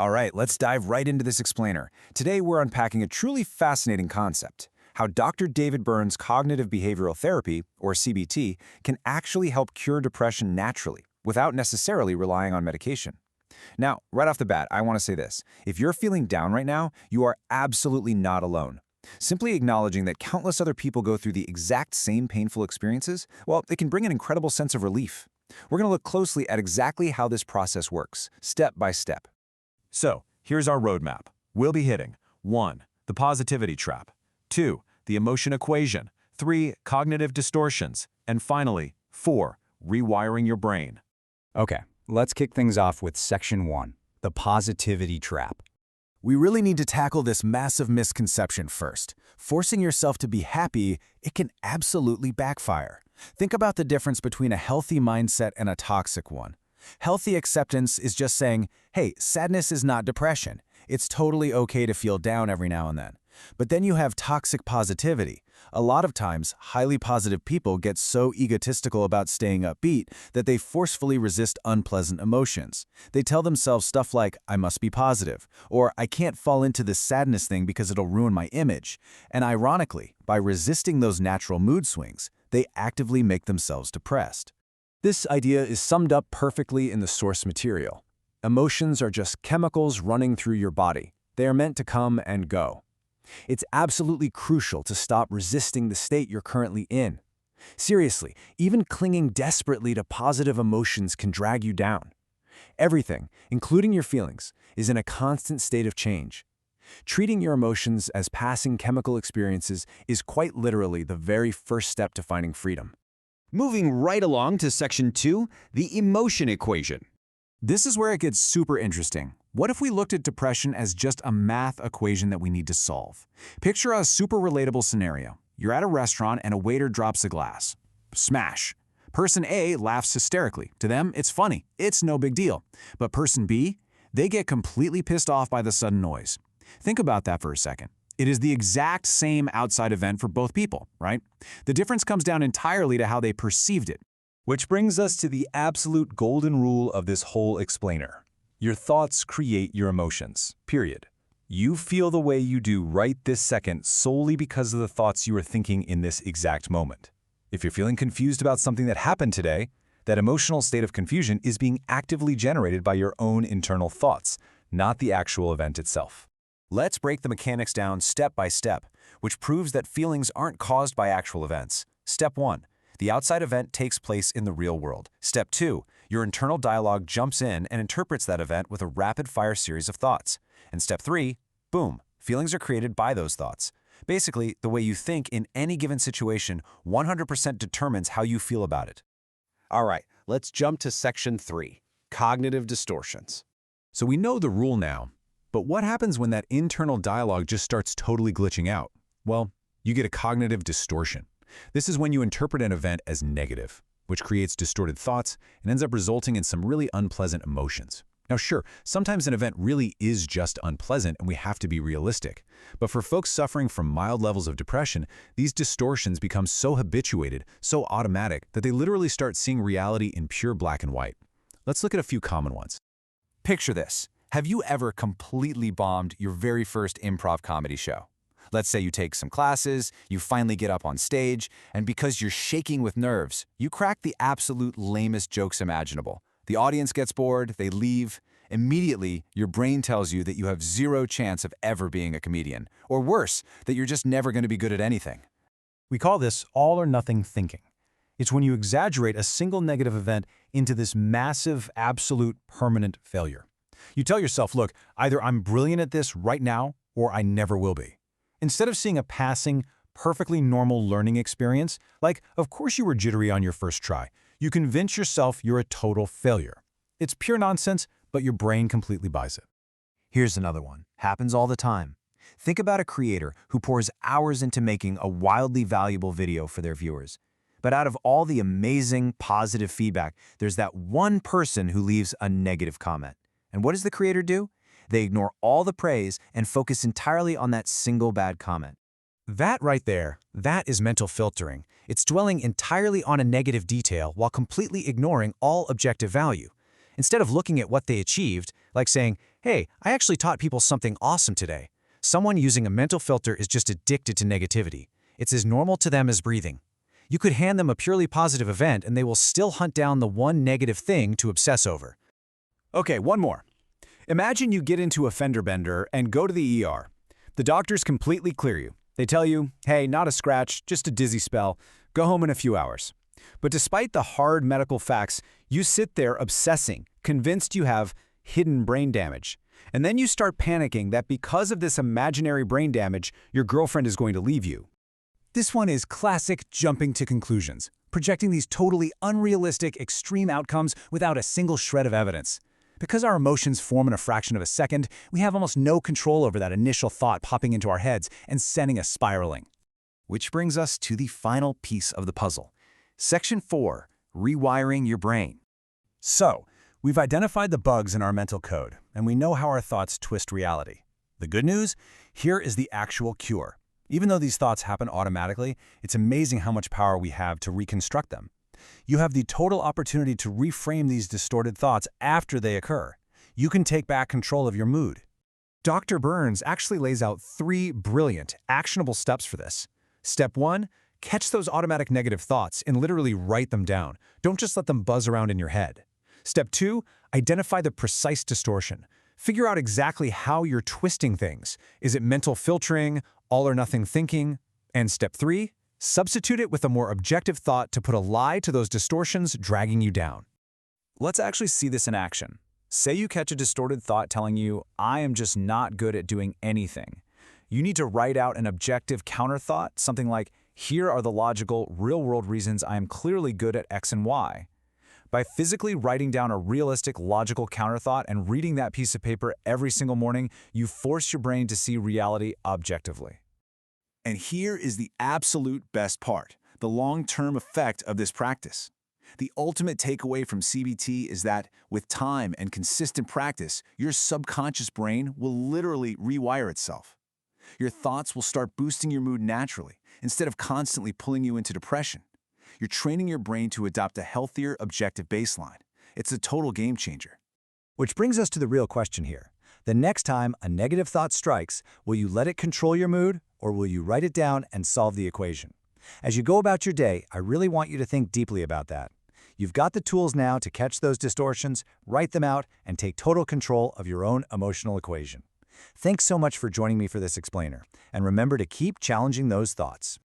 All right, let's dive right into this explainer. Today, we're unpacking a truly fascinating concept: how Dr. David Burns' cognitive behavioral therapy, or CBT, can actually help cure depression naturally, without necessarily relying on medication. Now, right off the bat, I want to say this. If you're feeling down right now, you are absolutely not alone. Simply acknowledging that countless other people go through the exact same painful experiences, well, it can bring an incredible sense of relief. We're going to look closely at exactly how this process works, step by step. So, here's our roadmap. We'll be hitting 1. The positivity trap, 2. The emotion equation, 3. Cognitive distortions, and finally, 4. Rewiring your brain. Okay, let's kick things off with Section 1, the positivity trap. We really need to tackle this massive misconception first. Forcing yourself to be happy, it can absolutely backfire. Think about the difference between a healthy mindset and a toxic one. Healthy acceptance is just saying, hey, sadness is not depression. It's totally okay to feel down every now and then. But then you have toxic positivity. A lot of times, highly positive people get so egotistical about staying upbeat that they forcefully resist unpleasant emotions. They tell themselves stuff like, I must be positive, or I can't fall into this sadness thing because it'll ruin my image. And ironically, by resisting those natural mood swings, they actively make themselves depressed. This idea is summed up perfectly in the source material. Emotions are just chemicals running through your body. They are meant to come and go. It's absolutely crucial to stop resisting the state you're currently in. Seriously, even clinging desperately to positive emotions can drag you down. Everything, including your feelings, is in a constant state of change. Treating your emotions as passing chemical experiences is quite literally the very first step to finding freedom. Moving right along to Section 2, the emotion equation. This is where it gets super interesting. What if we looked at depression as just a math equation that we need to solve? Picture a super relatable scenario. You're at a restaurant and a waiter drops a glass. Smash. Person A laughs hysterically. To them, it's funny. It's no big deal. But person B, they get completely pissed off by the sudden noise. Think about that for a second. It is the exact same outside event for both people, right? The difference comes down entirely to how they perceived it. Which brings us to the absolute golden rule of this whole explainer. Your thoughts create your emotions, period. You feel the way you do right this second solely because of the thoughts you are thinking in this exact moment. If you're feeling confused about something that happened today, that emotional state of confusion is being actively generated by your own internal thoughts, not the actual event itself. Let's break the mechanics down step by step, which proves that feelings aren't caused by actual events. Step 1. The outside event takes place in the real world. Step 2. Your internal dialogue jumps in and interprets that event with a rapid-fire series of thoughts. And step 3. Boom. Feelings are created by those thoughts. Basically, the way you think in any given situation 100% determines how you feel about it. All right, let's jump to Section 3, cognitive distortions. So we know the rule now, but what happens when that internal dialogue just starts totally glitching out? Well, you get a cognitive distortion. This is when you interpret an event as negative, which creates distorted thoughts and ends up resulting in some really unpleasant emotions. Now sure, sometimes an event really is just unpleasant and we have to be realistic. But for folks suffering from mild levels of depression, these distortions become so habituated, so automatic, that they literally start seeing reality in pure black and white. Let's look at a few common ones. Picture this. Have you ever completely bombed your very first improv comedy show? Let's say you take some classes, you finally get up on stage, and because you're shaking with nerves, you crack the absolute lamest jokes imaginable. The audience gets bored, they leave. Immediately, your brain tells you that you have zero chance of ever being a comedian, or worse, that you're just never going to be good at anything. We call this all or nothing thinking. It's when you exaggerate a single negative event into this massive, absolute, permanent failure. You tell yourself, look, either I'm brilliant at this right now, or I never will be. Instead of seeing a passing, perfectly normal learning experience, like, of course you were jittery on your first try, you convince yourself you're a total failure. It's pure nonsense, but your brain completely buys it. Here's another one. Happens all the time. Think about a creator who pours hours into making a wildly valuable video for their viewers. But out of all the amazing, positive feedback, there's that one person who leaves a negative comment. And what does the creator do? They ignore all the praise and focus entirely on that single bad comment. That right there, that is mental filtering. It's dwelling entirely on a negative detail while completely ignoring all objective value. Instead of looking at what they achieved, like saying, Hey, I actually taught people something awesome today. Someone using a mental filter is just addicted to negativity. It's as normal to them as breathing. You could hand them a purely positive event and they will still hunt down the one negative thing to obsess over. Okay, one more. Imagine you get into a fender bender and go to the ER. The doctors completely clear you. They tell you, hey, not a scratch, just a dizzy spell. Go home in a few hours. But despite the hard medical facts, you sit there obsessing, convinced you have hidden brain damage. And then you start panicking that because of this imaginary brain damage, your girlfriend is going to leave you. This one is classic jumping to conclusions, projecting these totally unrealistic, extreme outcomes without a single shred of evidence. Because our emotions form in a fraction of a second, we have almost no control over that initial thought popping into our heads and sending us spiraling. Which brings us to the final piece of the puzzle. Section 4, rewiring your brain. So, we've identified the bugs in our mental code, and we know how our thoughts twist reality. The good news? Here is the actual cure. Even though these thoughts happen automatically, it's amazing how much power we have to reconstruct them. You have the total opportunity to reframe these distorted thoughts after they occur. You can take back control of your mood. Dr. Burns actually lays out 3 brilliant, actionable steps for this. Step 1, catch those automatic negative thoughts and literally write them down. Don't just let them buzz around in your head. Step 2, identify the precise distortion. Figure out exactly how you're twisting things. Is it mental filtering, all-or-nothing thinking? And step 3, substitute it with a more objective thought to put a lie to those distortions dragging you down. Let's actually see this in action. Say you catch a distorted thought telling you, I am just not good at doing anything. You need to write out an objective counter thought, something like, here are the logical, real-world reasons I am clearly good at X and Y. By physically writing down a realistic, logical counterthought and reading that piece of paper every single morning, you force your brain to see reality objectively. And here is the absolute best part, the long-term effect of this practice. The ultimate takeaway from CBT is that, with time and consistent practice, your subconscious brain will literally rewire itself. Your thoughts will start boosting your mood naturally, instead of constantly pulling you into depression. You're training your brain to adopt a healthier, objective baseline. It's a total game changer. Which brings us to the real question here. The next time a negative thought strikes, will you let it control your mood, or will you write it down and solve the equation? As you go about your day, I really want you to think deeply about that. You've got the tools now to catch those distortions, write them out, and take total control of your own emotional equation. Thanks so much for joining me for this explainer, and remember to keep challenging those thoughts.